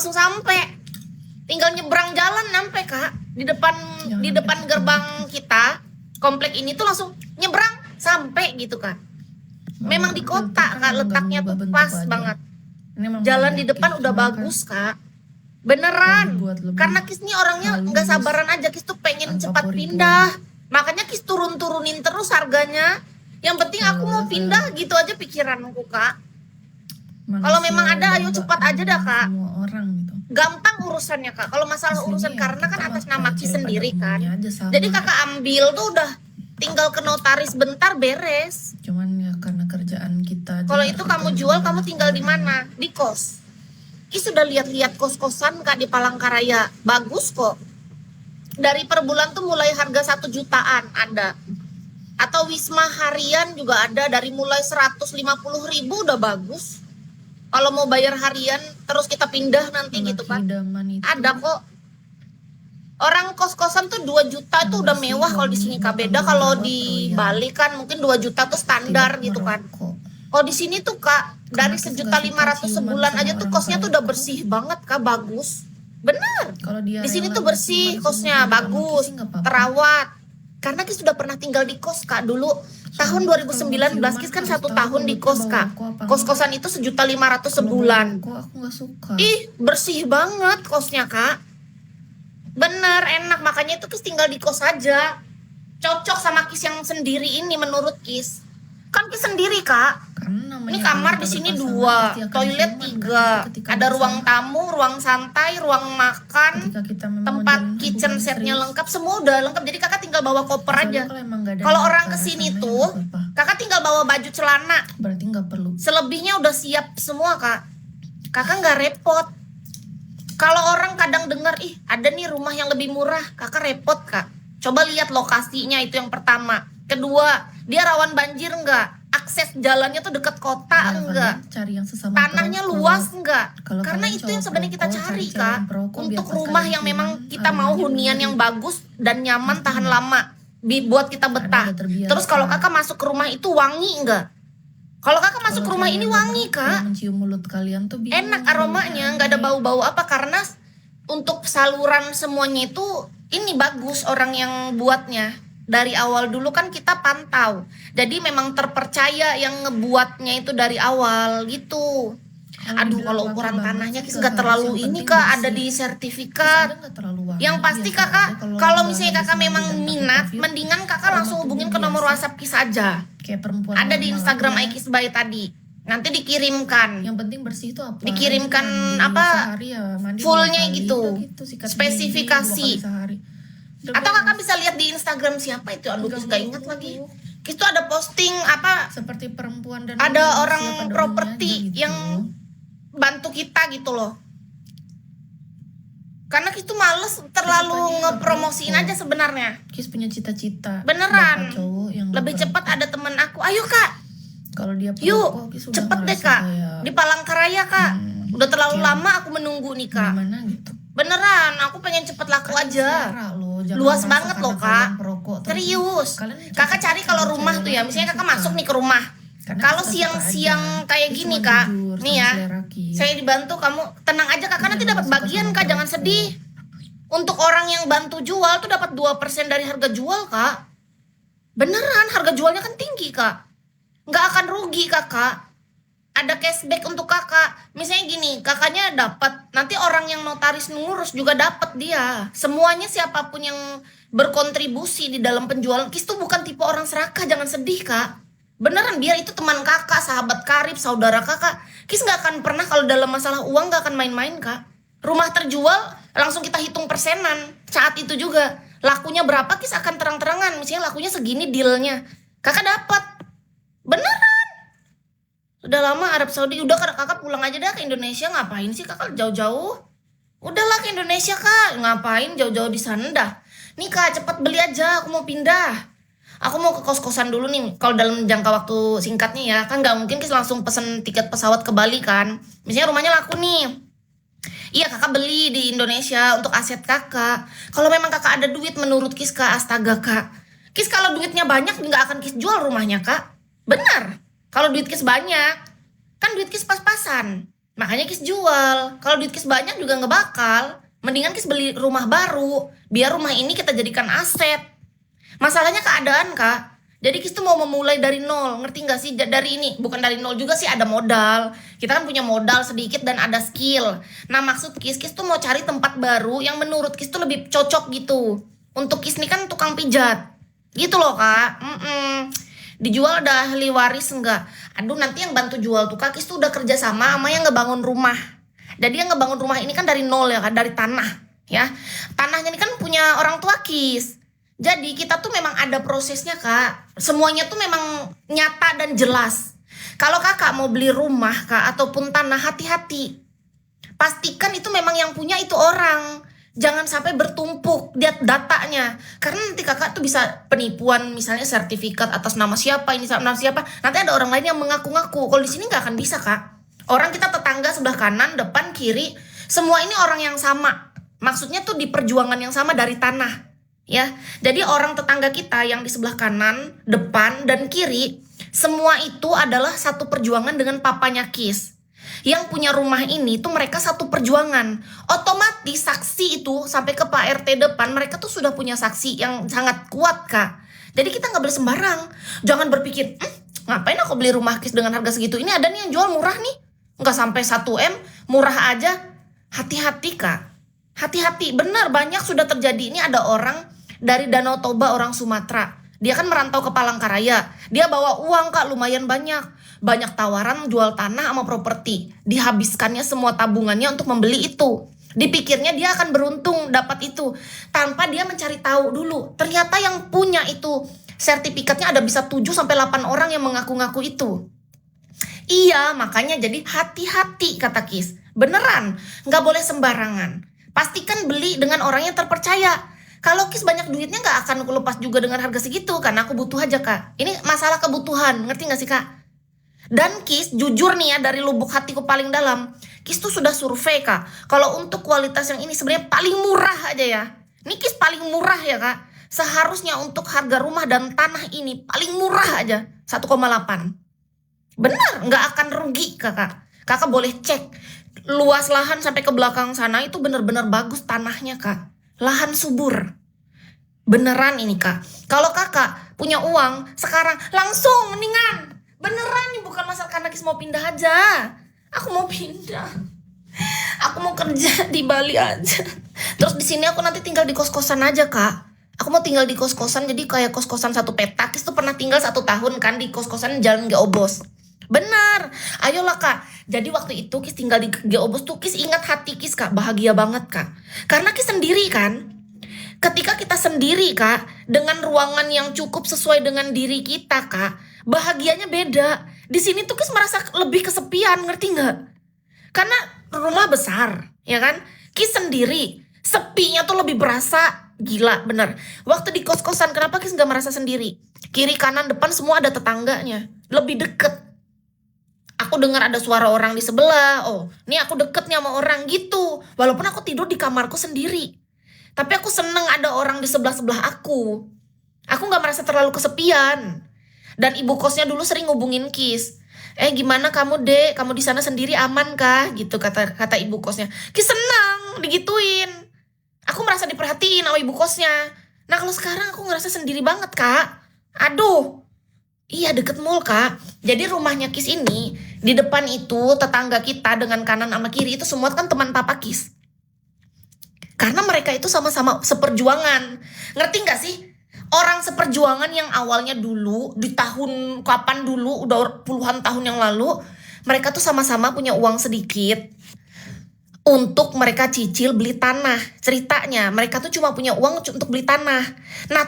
langsung sampai. Tinggal nyebrang jalan sampai Kak. Di depan gerbang kita, komplek ini tuh langsung nyebrang sampai gitu Kak. Memang di kota Kak, letaknya tuh pas banget. Jalan di depan udah bagus Kak. Beneran. Karena Kis nih orangnya nggak sabaran aja, Kis tuh pengen cepat pindah. Makanya Kis turunin terus harganya. Yang penting aku mau pindah gitu aja pikiranku Kak. Kalau memang ada ayo cepat aja dah Kak. Gampang urusannya Kak. Kalau masalah urusan karena kan atas nama Kis sendiri kan. Jadi Kakak ambil tuh udah tinggal ke notaris bentar beres. Cuman ya karena kerjaan kita. Kalau itu kamu jual, kamu tinggal di mana? Di kos. Kis sudah lihat-lihat kos-kosan Kak di Palangkaraya. Bagus kok. Dari per bulan tuh mulai harga 1 jutaan ada. Atau wisma harian juga ada dari mulai 150.000 udah bagus. Kalau mau bayar harian terus kita pindah nanti gitu kan. Ada kok. Orang kos-kosan tuh 2 juta tuh udah mewah kalau di sini Kak. Beda kalau di Bali kan mungkin 2 juta tuh standar gitu kan. Kalau di sini tuh Kak dari 1.500.000 sebulan aja tuh kosnya tuh udah bersih banget Kak, bagus. Bener. Di sini tuh bersih kosnya, bagus, terawat. Karena Kis sudah pernah tinggal di kos Kak dulu. Tahun 2019 Kis kan 1 tahun di kos Kak. Kos-kosan itu 1.500.000 sebulan. Ih bersih banget kosnya Kak. Bener enak, makanya itu Kis tinggal di kos aja. Cocok sama Kis yang sendiri ini menurut Kis. Kan Kis sendiri Kak. Ini kamar di sini 2, toilet 3, ada ruang tamu, ruang santai, ruang makan, tempat kitchen setnya lengkap, semua udah lengkap. Jadi Kakak tinggal bawa koper aja. Kalau orang kesini tuh, Kakak tinggal bawa baju celana. Berarti nggak perlu. Selebihnya udah siap semua Kak. Kakak nggak repot. Kalau orang kadang dengar, ih ada nih rumah yang lebih murah, Kakak repot Kak. Coba lihat lokasinya, itu yang pertama. Kedua, dia rawan banjir nggak? Akses jalannya tuh dekat kota enggak? Cari yang sesama tanahnya perokok. luas enggak? Kalau Karena kalian itu yang cowok sebenarnya kita perokok, cari cari Kak. cewek perokok, Untuk biar rumah sekali yang memang cuman kita mau harganya hunian murah. yang bagus dan nyaman tahan lama, buat kita betah. Ada terbiasa. Terus kalau Kakak masuk ke rumah itu wangi enggak? Kalau Kakak masuk ke rumah ini wangi Kak. Mencium mulut kalian tuh bingung. Enak aromanya, nggak ada bau-bau apa, karena untuk saluran semuanya itu ini bagus orang yang buatnya. Dari awal dulu kan kita pantau. Jadi memang terpercaya yang ngebuatnya itu dari awal gitu. Aduh kalau ukuran tanahnya Kis nggak terlalu ini Kak, ada di sertifikat. Yang pasti Kakak kalau misalnya Kakak memang minat, mendingan Kakak langsung hubungin ke nomor WhatsApp Kis aja. Kayak perempuan. Ada di Instagram Aikis Bayi tadi. Nanti dikirimkan. Yang penting bersih itu apa? Dikirimkan Mandi apa? Sehari ya, mandi Fullnya 2 kali, gitu. sikat gigi Spesifikasi. 2 kali sehari. Atau Kakak bisa lihat di Instagram siapa itu? Aduh Kis gak ingat lagi. Kis tuh ada posting apa? Seperti perempuan dan Ada manusia orang pada properti umumnya gitu. yang bantu kita gitu loh. Karena Kis tuh males terlalu ngepromosiin aja sebenarnya. Kis punya cita-cita. Beneran. dapat cowok yang Lebih ngeperokok. cepat ada temen aku. Ayo Kak. Kalau dia Yuk, perokok, Kis udah cepet deh ngerasa Kak. kayak Di Palangkaraya Kak. Udah terlalu kayak lama aku menunggu nih Kak. gimana gitu. Beneran, aku pengen cepet laku aja. Luas banget loh Kak. Serius. Kakak cari kalau rumah tuh ya, misalnya Kakak masuk nih ke rumah. Kalau siang-siang kayak gini Kak, nih ya, saya dibantu, kamu tenang aja Kak, nanti dapat bagian Kak, jangan sedih. Untuk orang yang bantu jual tuh dapat 2% dari harga jual Kak. Beneran, harga jualnya kan tinggi Kak. Nggak akan rugi Kakak. Ada cashback untuk Kakak. Misalnya gini, Kakaknya dapat, nanti orang yang notaris ngurus juga dapat dia. Semuanya siapapun yang berkontribusi di dalam penjualan. Kis tuh bukan tipe orang serakah, jangan sedih Kak. Beneran, biar itu teman Kakak, sahabat karib, saudara Kakak. Kis nggak akan pernah kalau dalam masalah uang nggak akan main-main Kak. Rumah terjual, langsung kita hitung persenan. Saat itu juga, lakunya berapa Kis akan terang-terangan. Misalnya lakunya segini dealnya. Kakak dapat. Beneran. Udah lama Arab Saudi, udah Kakak pulang aja dah ke Indonesia. Ngapain sih Kakak jauh-jauh? Udahlah ke Indonesia Kak, ngapain jauh-jauh di sana dah. Nih Kak, cepet beli aja, aku mau pindah. Aku mau ke kos-kosan dulu nih, kalau dalam jangka waktu singkatnya ya. Kan gak mungkin Kis langsung pesen tiket pesawat ke Bali kan. Misalnya rumahnya laku nih. Iya Kakak beli di Indonesia untuk aset Kakak. Kalau memang Kakak ada duit menurut Kis Kak, astaga Kak. Kis kalau duitnya banyak gak akan Kis jual rumahnya Kak. Benar. Kalau duit Kis banyak, kan duit Kis pas-pasan. Makanya Kis jual. Kalau duit Kis banyak juga nggak bakal. Mendingan Kis beli rumah baru, biar rumah ini kita jadikan aset. Masalahnya keadaan, Kak. Jadi Kis tuh mau memulai dari nol, ngerti gak sih? Dari ini, bukan dari nol juga sih, ada modal. Kita kan punya modal sedikit dan ada skill. Nah maksud Kis tuh mau cari tempat baru yang menurut Kis tuh lebih cocok gitu. Untuk Kis nih kan tukang pijat, gitu loh Kak. Dijual udah ahli waris enggak? Aduh nanti yang bantu jual tuh Kak, Kis tuh udah kerja sama yang ngebangun rumah. Jadi yang ngebangun rumah ini kan dari nol ya Kak, dari tanah ya. Tanahnya ini kan punya orang tua Kis. Jadi kita tuh memang ada prosesnya Kak. Semuanya tuh memang nyata dan jelas. Kalau Kakak mau beli rumah Kak ataupun tanah, hati-hati. Pastikan itu memang yang punya itu orang. Jangan sampai bertumpuk lihat datanya. Karena nanti Kakak tuh bisa penipuan, misalnya sertifikat atas nama siapa, ini nama siapa. Nanti ada orang lain yang mengaku-ngaku. Kalau di sini nggak akan bisa Kak. Orang kita tetangga sebelah kanan, depan, kiri, semua ini orang yang sama. Maksudnya tuh di perjuangan yang sama dari tanah. Ya, jadi orang tetangga kita yang di sebelah kanan, depan, dan kiri, semua itu adalah satu perjuangan dengan papanya Kis. Yang punya rumah ini tuh mereka satu perjuangan. Otomatis saksi itu sampai ke Pak RT depan, mereka tuh sudah punya saksi yang sangat kuat Kak. Jadi kita nggak boleh sembarang. Jangan berpikir, ngapain aku beli rumah Kis dengan harga segitu? Ini ada nih yang jual murah nih, nggak sampai 1M, murah aja. Hati-hati Kak. Hati-hati, benar banyak sudah terjadi. Ini ada orang dari Danau Toba, orang Sumatera. Dia kan merantau ke Palangkaraya. Dia bawa uang Kak lumayan banyak. Banyak tawaran jual tanah sama properti. Dihabiskannya semua tabungannya untuk membeli itu. Dipikirnya dia akan beruntung dapat itu. Tanpa dia mencari tahu dulu. Ternyata yang punya itu sertifikatnya ada bisa 7-8 orang yang mengaku-ngaku itu. Iya, makanya jadi hati-hati kata Kis. Beneran, nggak boleh sembarangan. Pastikan beli dengan orang yang terpercaya. Kalau Kis banyak duitnya nggak akan aku lepas juga dengan harga segitu, karena aku butuh aja Kak. Ini masalah kebutuhan, ngerti nggak sih Kak? Dan Kis jujur nih ya, dari lubuk hatiku paling dalam, Kis tuh sudah survei Kak. Kalau untuk kualitas yang ini sebenarnya paling murah aja ya. Ini Kis paling murah ya Kak. Seharusnya untuk harga rumah dan tanah ini paling murah aja 1,8. Benar, nggak akan rugi Kakak. Kakak boleh cek luas lahan sampai ke belakang sana itu bener-bener bagus tanahnya Kak. Lahan subur. Beneran ini Kak. Kalau Kakak punya uang sekarang langsung mendingan. Beneran nih, bukan masalah karena Kis mau pindah aja. Aku mau pindah. Aku mau kerja di Bali aja. Terus di sini aku nanti tinggal di kos-kosan aja Kak. Aku mau tinggal di kos-kosan, jadi kayak kos-kosan satu petak. Kis tuh pernah tinggal 1 tahun kan di kos-kosan Jalan Geobos. Benar. Ayolah Kak. Jadi waktu itu Kis tinggal di Geobos tuh Kis ingat hati Kis Kak, bahagia banget Kak. Karena Kis sendiri kan. Ketika kita sendiri Kak, dengan ruangan yang cukup sesuai dengan diri kita Kak, bahagianya beda. Di sini tuh Kis merasa lebih kesepian, ngerti nggak? Karena rumah besar, ya kan? Kis sendiri, sepinya tuh lebih berasa. Gila, bener. Waktu di kos-kosan, kenapa Kis nggak merasa sendiri? Kiri, kanan, depan semua ada tetangganya. Lebih deket. Aku dengar ada suara orang di sebelah. Oh, ini aku deket nih sama orang gitu. Walaupun aku tidur di kamarku sendiri. Tapi aku seneng ada orang di sebelah-sebelah aku. Aku gak merasa terlalu kesepian. Dan ibu kosnya dulu sering ngubungin Kis. Gimana kamu Dek? Kamu di sana sendiri aman kah? Gitu kata ibu kosnya. Kis seneng digituin. Aku merasa diperhatiin sama ibu kosnya. Nah kalau sekarang aku ngerasa sendiri banget Kak. Aduh. Iya deket mall Kak. Jadi rumahnya Kis ini, di depan itu tetangga kita dengan kanan sama kiri itu semua kan teman papa Kis. Karena mereka itu sama-sama seperjuangan. Ngerti gak sih? Orang seperjuangan yang awalnya dulu, di tahun kapan dulu, udah puluhan tahun yang lalu, mereka tuh sama-sama punya uang sedikit untuk mereka cicil beli tanah. Ceritanya mereka tuh cuma punya uang untuk beli tanah. Nah